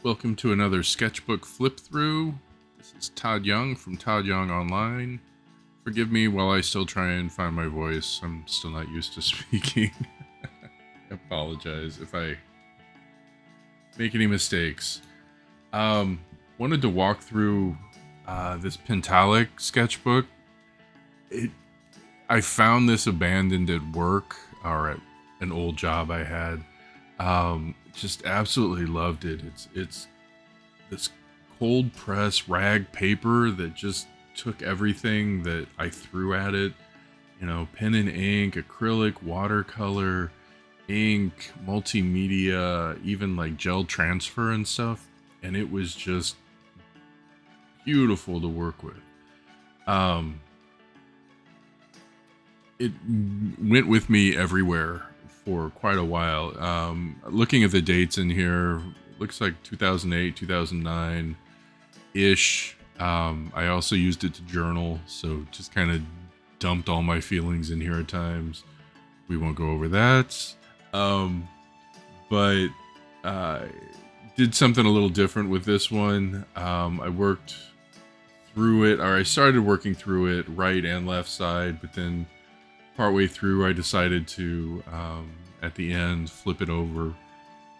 Welcome to another sketchbook flip through. This is Todd Young from Todd Young Online. Forgive me while I still try and find my voice. I'm still not used to speaking. I apologize if I make any mistakes. Wanted to walk through this Pentalic sketchbook. I found this abandoned at work or at an old job I had. Just absolutely loved it. It's this cold press rag paper that just took everything that I threw at it. You know, pen and ink, acrylic, watercolor, ink, multimedia, even like gel transfer and stuff. And it was just beautiful to work with. Um, it went with me everywhere for quite a while. Looking at the dates in here, looks like 2008, 2009 ish. I also used it to journal, so just kind of dumped all my feelings in here at times. We won't go over that. But did something a little different with this one. I worked through it, or I started working through it right and left side, but then partway through I decided to at the end flip it over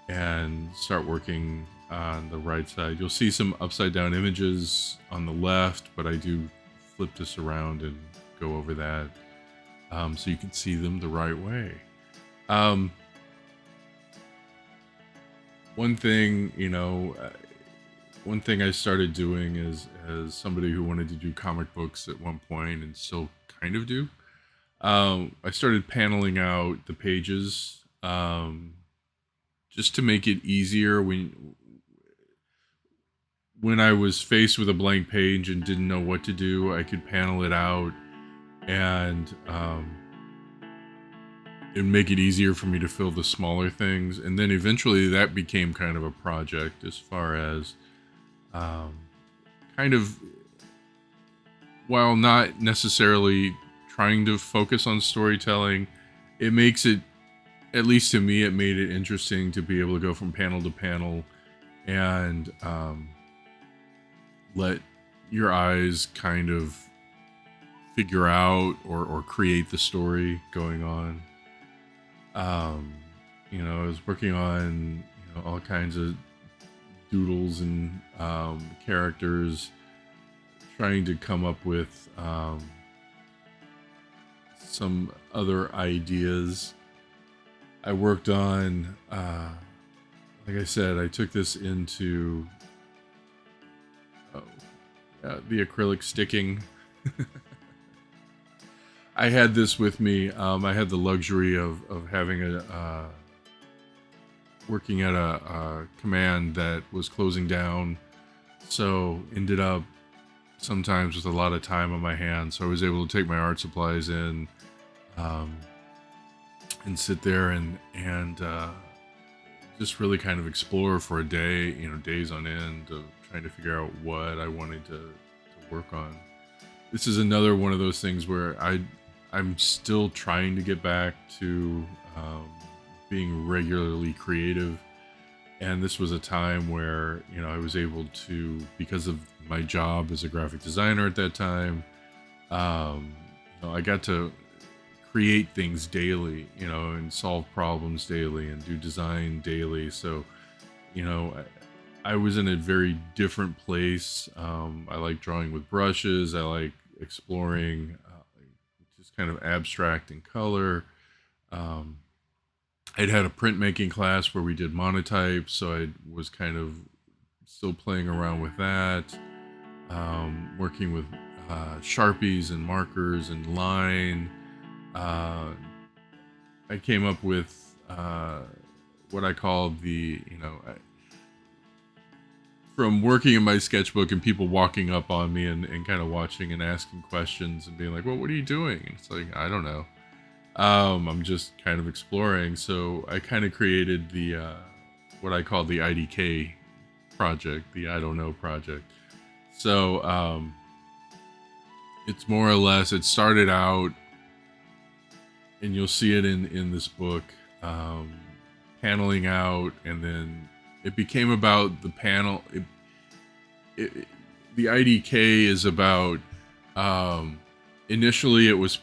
and start working on the right side. You'll see some upside down images on the left, but I do flip this around and go over that so you can see them the right way. One thing, one thing I started doing is, as somebody who wanted to do comic books at one point and still kind of do, I started paneling out the pages just to make it easier when I was faced with a blank page and didn't know what to do. I could panel it out and make it easier for me to fill the smaller things. And then eventually that became kind of a project as far as kind of, while not necessarily trying to focus on storytelling, it makes it, at least to me, it made it interesting to be able to go from panel to panel and let your eyes kind of figure out or create the story going on. I was working on all kinds of doodles and characters, trying to come up with some other ideas. I worked on, like I said, I took this into the acrylic sticking. I had this with me. I had the luxury of having working at a command that was closing down, so ended up sometimes with a lot of time on my hands. So I was able to take my art supplies in and sit there and just really kind of explore for a day, days on end of trying to figure out what I wanted to work on. This is another one of those things where I'm still trying to get back to being regularly creative. And this was a time where, I was able to, because of my job as a graphic designer at that time, I got to create things daily, and solve problems daily and do design daily. So, I was in a very different place. I like drawing with brushes. I like exploring just kind of abstract in color. I'd had a printmaking class where we did monotypes, so I was kind of still playing around with that, working with Sharpies and markers and line. I came up with what I called from working in my sketchbook and people walking up on me and kind of watching and asking questions and being like, well, what are you doing? And it's like, I don't know. I'm just kind of exploring. So I kind of created the what I call the IDK project, the I don't know project. So it's more or less, it started out, and you'll see it in this book, paneling out and then it became about the panel. It, the IDK is about, um, initially it was,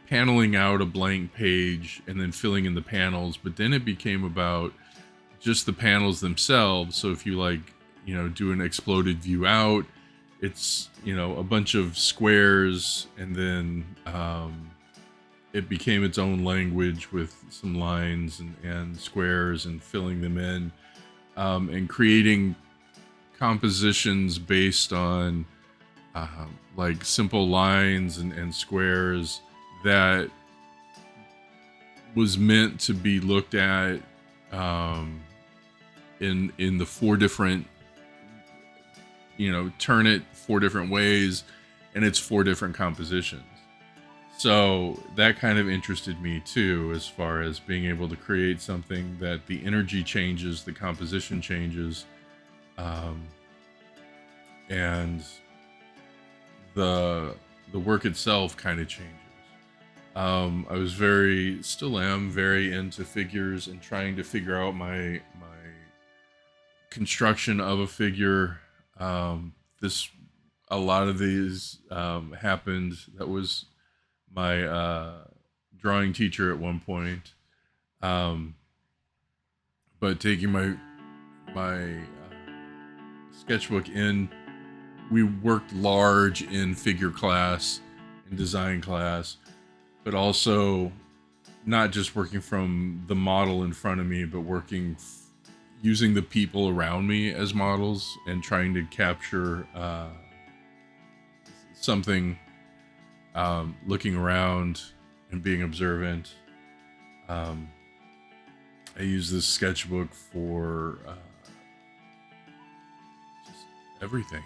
paneling out a blank page and then filling in the panels, but then it became about just the panels themselves. So if you like, do an exploded view out, it's, a bunch of squares, and then it became its own language with some lines and squares and filling them in, and creating compositions based on like simple lines and squares that was meant to be looked at um, in the four different, turn it four different ways, and it's four different compositions. So that kind of interested me too, as far as being able to create something that the energy changes, the composition changes, um, and the work itself kind of changes. I was still am very into figures and trying to figure out my construction of a figure. This A lot of these happened. That was my drawing teacher at one point. Um, but taking my sketchbook in, we worked large in figure class, in design class, but also not just working from the model in front of me, but using the people around me as models and trying to capture something, looking around and being observant. I use this sketchbook for just everything.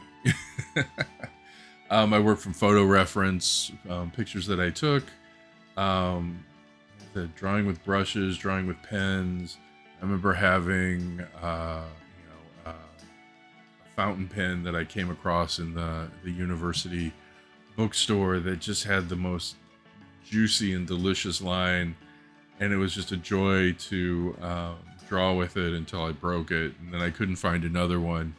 I work from photo reference, pictures that I took, drawing with brushes, drawing with pens. I remember having a fountain pen that I came across in the university bookstore that just had the most juicy and delicious line, and it was just a joy to draw with it until I broke it, and then I couldn't find another one.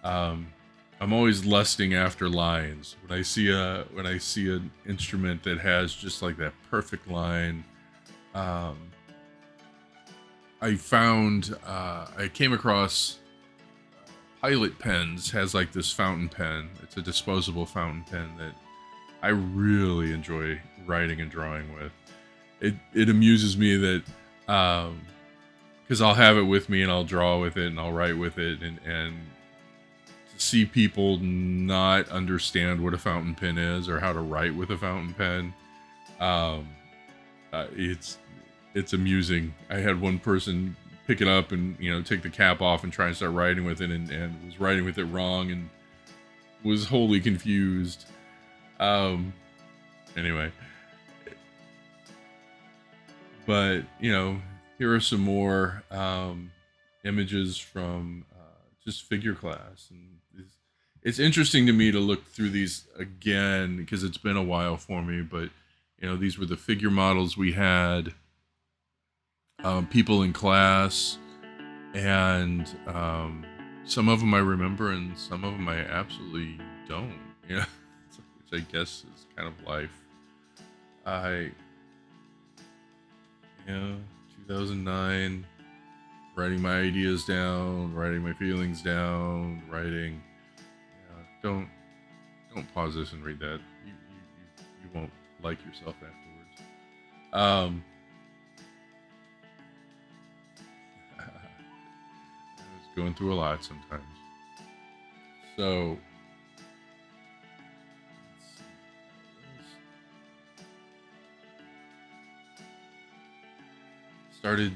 I'm always lusting after lines. When I see an instrument that has just like that perfect line, I came across Pilot Pens has like this fountain pen. It's a disposable fountain pen that I really enjoy writing and drawing with. It amuses me that because I'll have it with me and I'll draw with it and I'll write with it, and to see people not understand what a fountain pen is or how to write with a fountain pen, it's amusing. I had one person pick it up and take the cap off and try and start writing with it, and was writing with it wrong and was wholly confused. Anyway, but here are some more images from just figure class, and it's interesting to me to look through these again because it's been a while for me. But these were the figure models we had, people in class, and some of them I remember, and some of them I absolutely don't. Which I guess is kind of life. 2009, writing my ideas down, writing my feelings down, writing. Don't pause this and read that. You won't like yourself afterwards. I was going through a lot sometimes. So started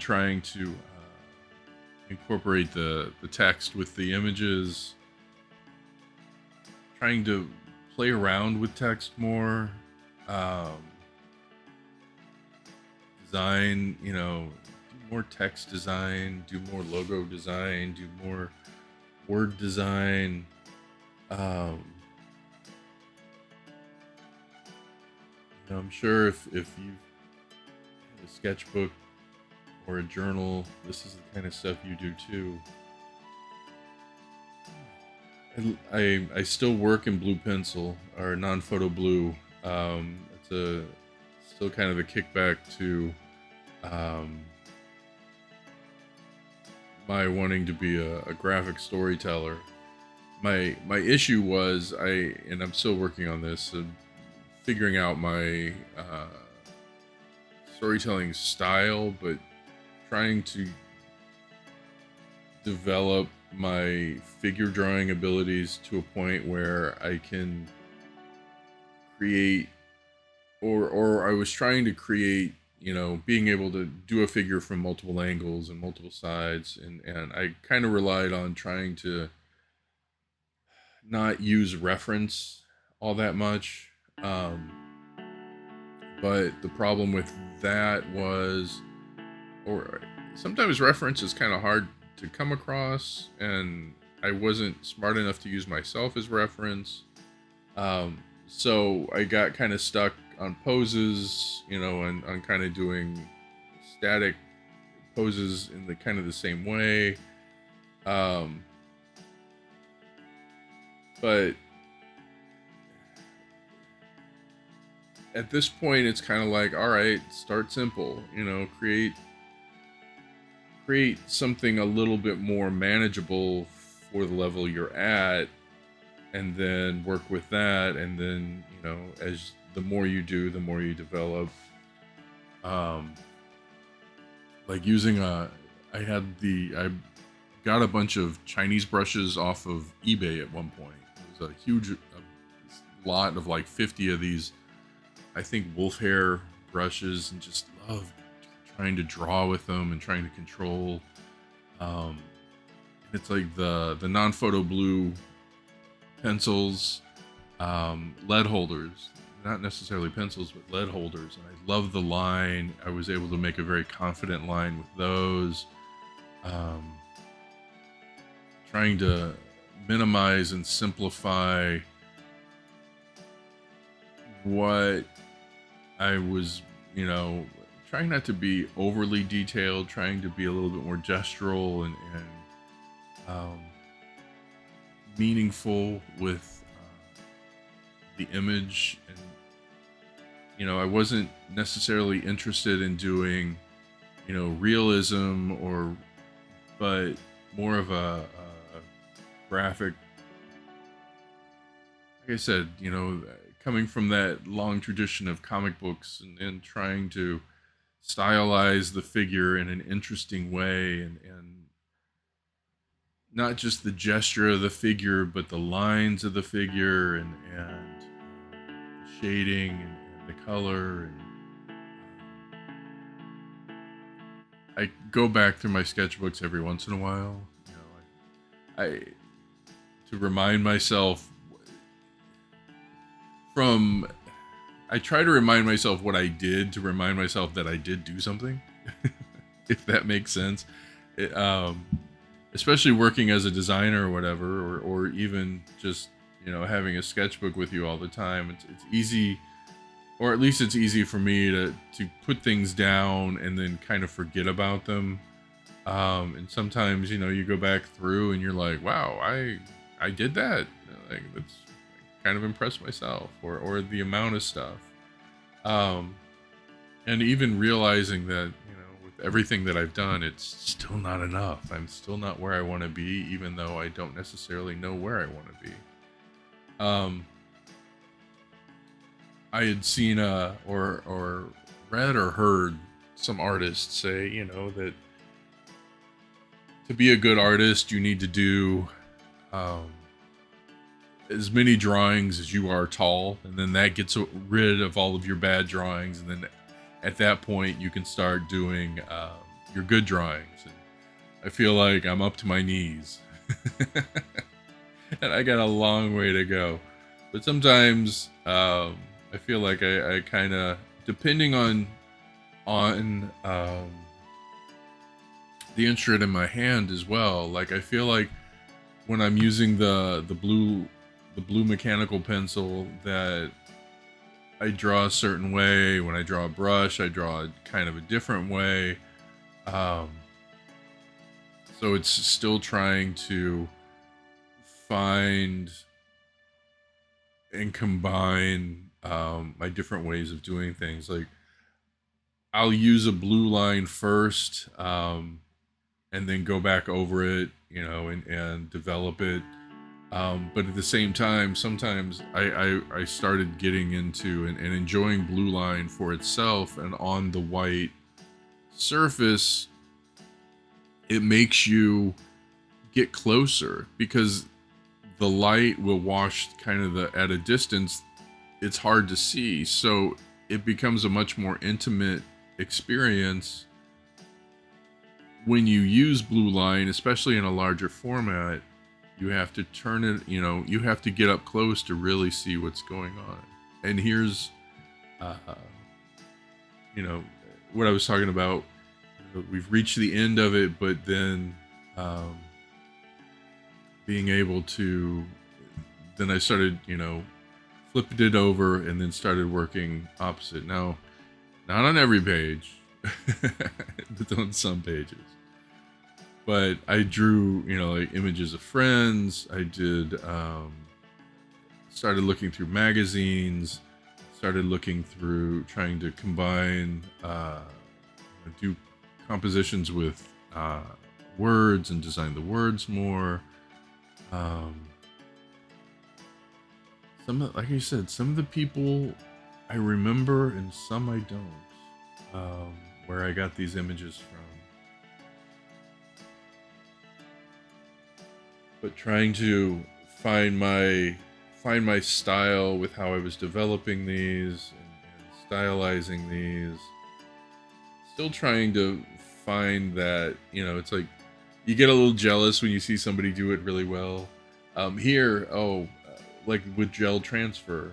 trying to incorporate the text with the images, trying to play around with text more, design, do more text design, do more logo design, do more word design. I'm sure if you've had a sketchbook or a journal, this is the kind of stuff you do too. I still work in blue pencil or non-photo blue. It's a still kind of a kickback to my wanting to be a graphic storyteller. My issue was and I'm still working on this, figuring out my storytelling style, but trying to develop my figure drawing abilities to a point where I can create, or I was trying to create, being able to do a figure from multiple angles and multiple sides, and I kind of relied on trying to not use reference all that much. But the problem with that was, or sometimes reference is kind of hard to come across, and I wasn't smart enough to use myself as reference. So I got kind of stuck on poses, and on kind of doing static poses in the kind of the same way. But at this point, it's kind of like, all right, start simple, create something a little bit more manageable for the level you're at, and then work with that. And then, as the more you do, the more you develop. Like using I got a bunch of Chinese brushes off of eBay at one point. It was a huge lot of like 50 of these, I think, wolf hair brushes, and just love trying to draw with them and trying to control. It's like the non-photo blue pencils, lead holders, not necessarily pencils, but lead holders. And I love the line. I was able to make a very confident line with those. Trying to minimize and simplify what I was, trying not to be overly detailed, trying to be a little bit more gestural and meaningful with the image. And I wasn't necessarily interested in doing realism, but more of a graphic, like I said, coming from that long tradition of comic books, and trying to stylize the figure in an interesting way, and not just the gesture of the figure, but the lines of the figure, and the shading, and the color. And I go back through my sketchbooks every once in a while, I to remind myself I try to remind myself what I did, to remind myself that I did do something, if that makes sense. Especially working as a designer or whatever, or even just, having a sketchbook with you all the time. It's easy, or at least it's easy for me to put things down and then kind of forget about them. And sometimes, you go back through and you're like, wow, I did that. Like, that's kind of impressed myself, or the amount of stuff. And even realizing that, with everything that I've done, it's still not enough. I'm still not where I want to be, even though I don't necessarily know where I want to be. I had seen or read or heard some artists say, that to be a good artist, you need to do as many drawings as you are tall, and then that gets rid of all of your bad drawings, and then at that point you can start doing your good drawings. And I feel like I'm up to my knees and I got a long way to go. But sometimes I feel like I kind of, depending on the instrument in my hand as well, like I feel like when I'm using the blue mechanical pencil, that I draw a certain way. When I draw a brush, I draw kind of a different way. Um, so it's still trying to find and combine my different ways of doing things. Like I'll use a blue line first, and then go back over it, and develop it. But at the same time, sometimes I started getting into and enjoying blue line for itself, and on the white surface, it makes you get closer because the light will wash kind of at a distance. It's hard to see, so it becomes a much more intimate experience when you use blue line, especially in a larger format. You have to turn it, you have to get up close to really see what's going on. And here's uh, what I was talking about. We've reached the end of it, but then being able to, then I started, flipped it over and then started working opposite. Now, not on every page, but on some pages. But I drew, like images of friends. I did, started looking through magazines, started looking through, trying to combine, do compositions with words and design the words more. Like I said, some of the people I remember and some I don't, where I got these images from. But trying to find my style with how I was developing these and stylizing these. Still trying to find that, it's like you get a little jealous when you see somebody do it really well. Like with gel transfer,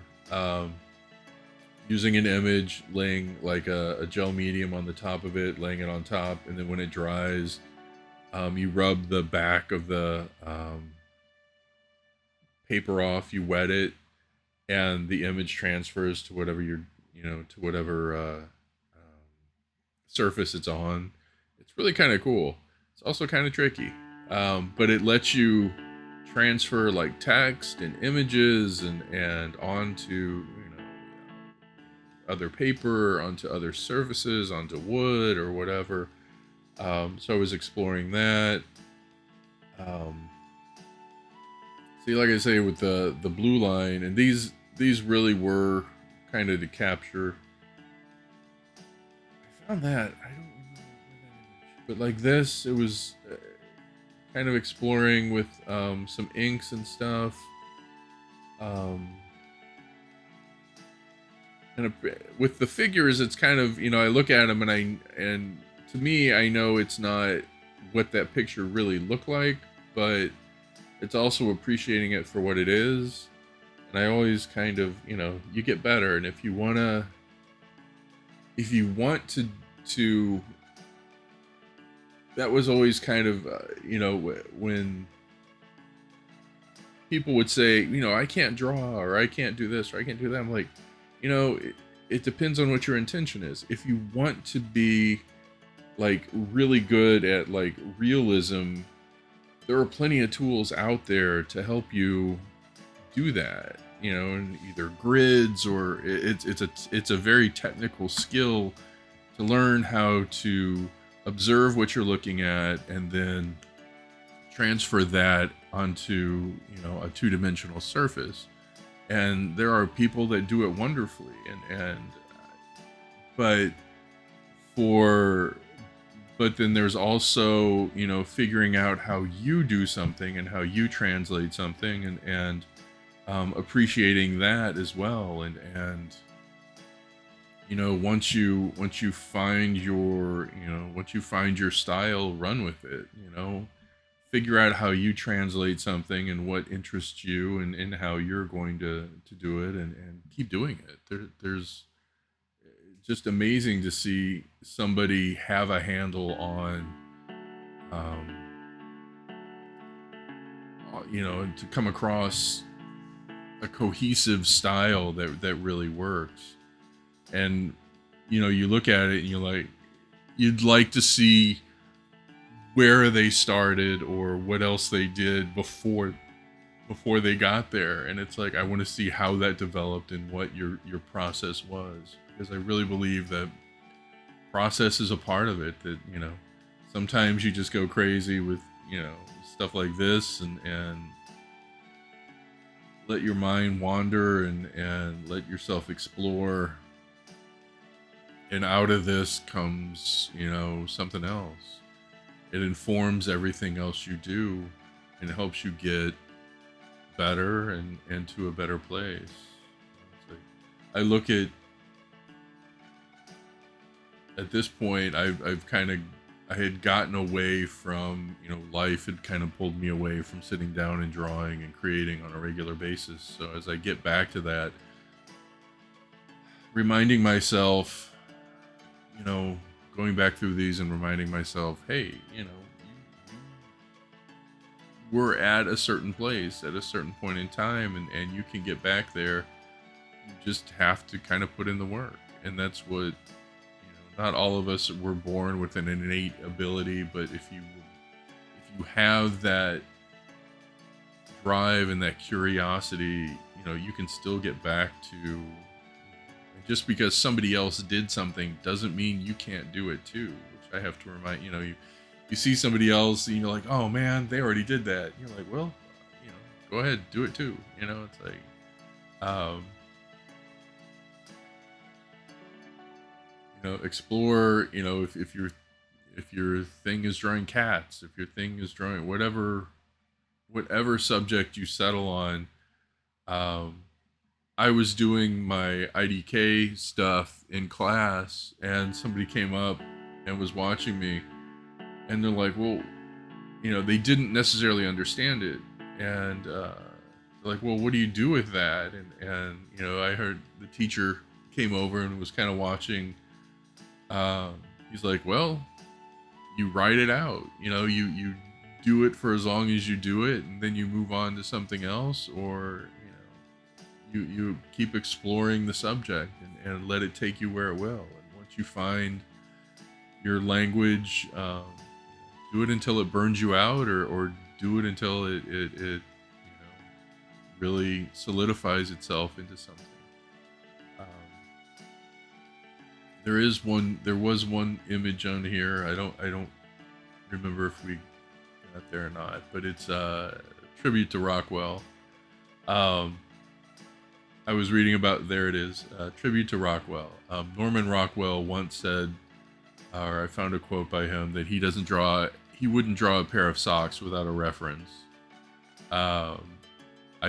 using an image, laying like a gel medium on the top of it, laying it on top, and then when it dries, you rub the back of the paper off, you wet it, and the image transfers to whatever to whatever surface it's on. It's really kind of cool. It's also kind of tricky, but it lets you transfer like text and images and onto other paper, onto other surfaces, onto wood or whatever. So I was exploring that. See, like I say, with the blue line, and these really were kind of to capture. I found that, I don't remember that image, but like this, it was kind of exploring with some inks and stuff. With the figures, it's kind of, I look at them and to me, I know it's not what that picture really looked like, but it's also appreciating it for what it is. And I always kind of, you get better. And if you want to, that was always kind of, when people would say, I can't draw, or I can't do this, or I can't do that. I'm like, it depends on what your intention is. If you want to be like really good at like realism, there are plenty of tools out there to help you do that, and either grids or it's a very technical skill to learn how to observe what you're looking at and then transfer that onto, a two-dimensional surface. And there are people that do it wonderfully, but then there's also, figuring out how you do something and how you translate something and appreciating that as well. And once you find your style, run with it, figure out how you translate something and what interests you and how you're going to do it and keep doing it. There's just amazing to see somebody have a handle on, to come across a cohesive style that really works. And, you look at it and you're like, you'd like to see where they started or what else they did before they got there. And it's like, I want to see how that developed and what your process was, because I really believe that process is a part of it. That, you know, sometimes you just go crazy with, you know, stuff like this, and let your mind wander, and let yourself explore, and out of this comes, you know, something else. It informs everything else you do, and helps you get better and to a better place. It's like, I look at this point, I've kind of, I had gotten away from, you know, life had kind of pulled me away from sitting down and drawing and creating on a regular basis. So as I get back to that, reminding myself, you know, going back through these and reminding myself, hey, you know, we're at a certain place at a certain point in time, and you can get back there. You just have to kind of put in the work. And that's what, you know, not all of us were born with an innate ability, but if you have that drive and that curiosity, you know, you can still get back to, just because somebody else did something doesn't mean you can't do it too, which I have to remind, you know, you see somebody else and you're like, oh man, they already did that. You're like, well, you know, go ahead, do it too. You know, it's like, you know, explore, you know, if your thing is drawing cats, if your thing is drawing whatever subject you settle on. I was doing my IDK stuff in class, and somebody came up and was watching me, and they're like, well, you know, they didn't necessarily understand it, and they're like, well, what do you do with that? And you know, I heard the teacher came over and was kind of watching. He's like, well, you write it out, you know, you do it for as long as you do it, and then you move on to something else, or you keep exploring the subject, and let it take you where it will. And once you find your language, do it until it burns you out, or do it until it you know, really solidifies itself into something. There was one image on here. I don't remember if we got there or not, but it's a tribute to Rockwell. I was reading about, there it is, tribute to Rockwell. Norman Rockwell once said, or I found a quote by him, that he wouldn't draw a pair of socks without a reference. I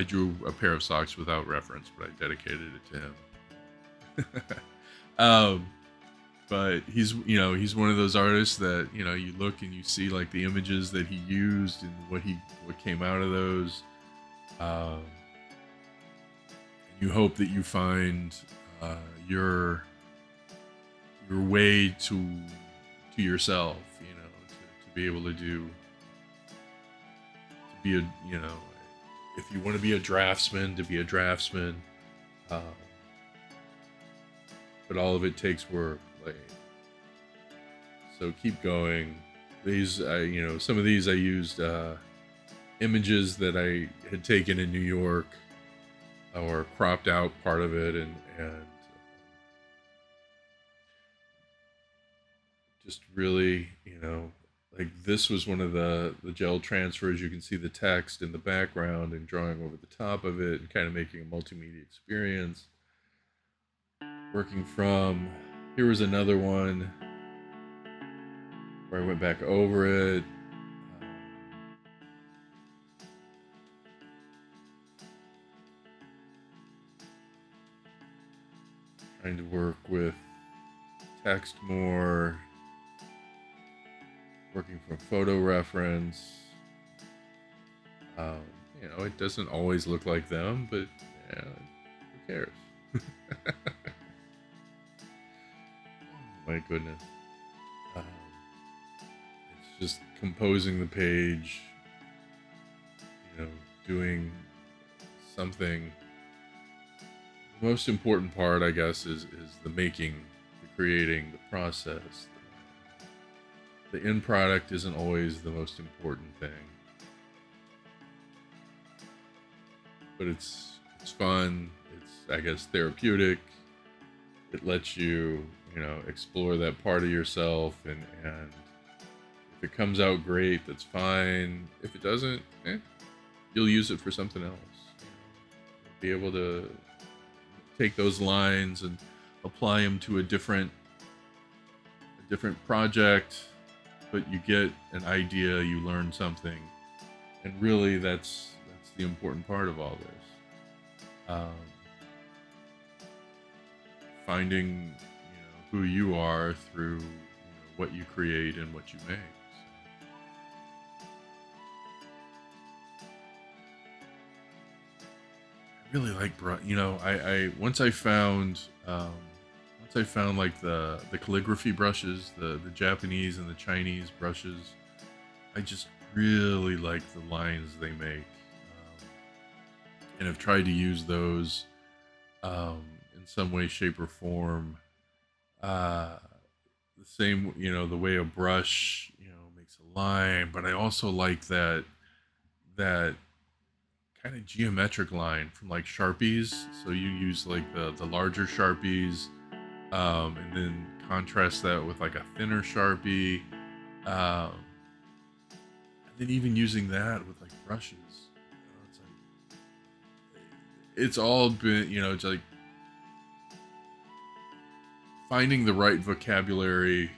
drew a pair of socks without reference, but I dedicated it to him. But he's one of those artists that, you know, you look and you see like the images that he used and what came out of those. You hope that you find your way to yourself, you know, to be able to be a, you know, if you want to be a draftsman, to be a draftsman. But all of it takes work. Like, so keep going. These, you know, some of these I used images that I had taken in New York, or cropped out part of it, and just really, you know, like this was one of the gel transfers. You can see the text in the background and drawing over the top of it, and kind of making a multimedia experience. Working from, here was another one where I went back over it. Trying to work with text more, working from photo reference. You know, it doesn't always look like them, but yeah, who cares? My goodness. It's just composing the page, you know, doing something. The most important part, I guess, is the making, the creating, the process, the end product isn't always the most important thing, but it's fun. It's, I guess, therapeutic. It lets you, explore that part of yourself, and if it comes out great, that's fine. If it doesn't, you'll use it for something else. You'll be able to take those lines and apply them to a different project, but you get an idea, you learn something, and really that's the important part of all this. Finding who you are through what you create and what you make. I really like I once I found like the calligraphy brushes, the Japanese and the Chinese brushes. I just really like the lines they make, and have tried to use those in some way, shape, or form. The same, the way a brush, makes a line, but I also like that kind of geometric line from like Sharpies. So you use like the larger Sharpies, and then contrast that with like a thinner Sharpie, and then even using that with like brushes. It's all been, it's like finding the right vocabulary,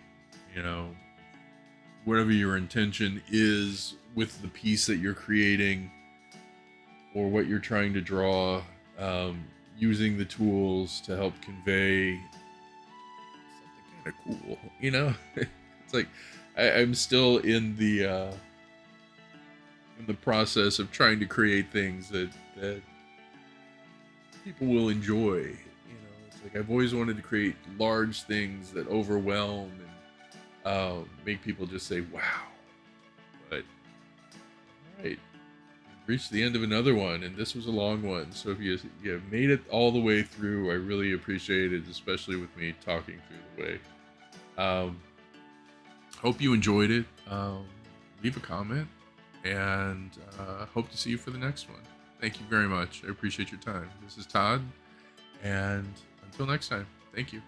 whatever your intention is with the piece that you're creating or what you're trying to draw, using the tools to help convey something kind of cool, It's like I'm still in the process of trying to create things that people will enjoy. It's like I've always wanted to create large things that overwhelm and make people just say, wow. But, all right, we've reached the end of another one, and this was a long one. So if you have made it all the way through, I really appreciate it, especially with me talking through the way. Hope you enjoyed it. Leave a comment, and hope to see you for the next one. Thank you very much. I appreciate your time. This is Todd, and until next time, thank you.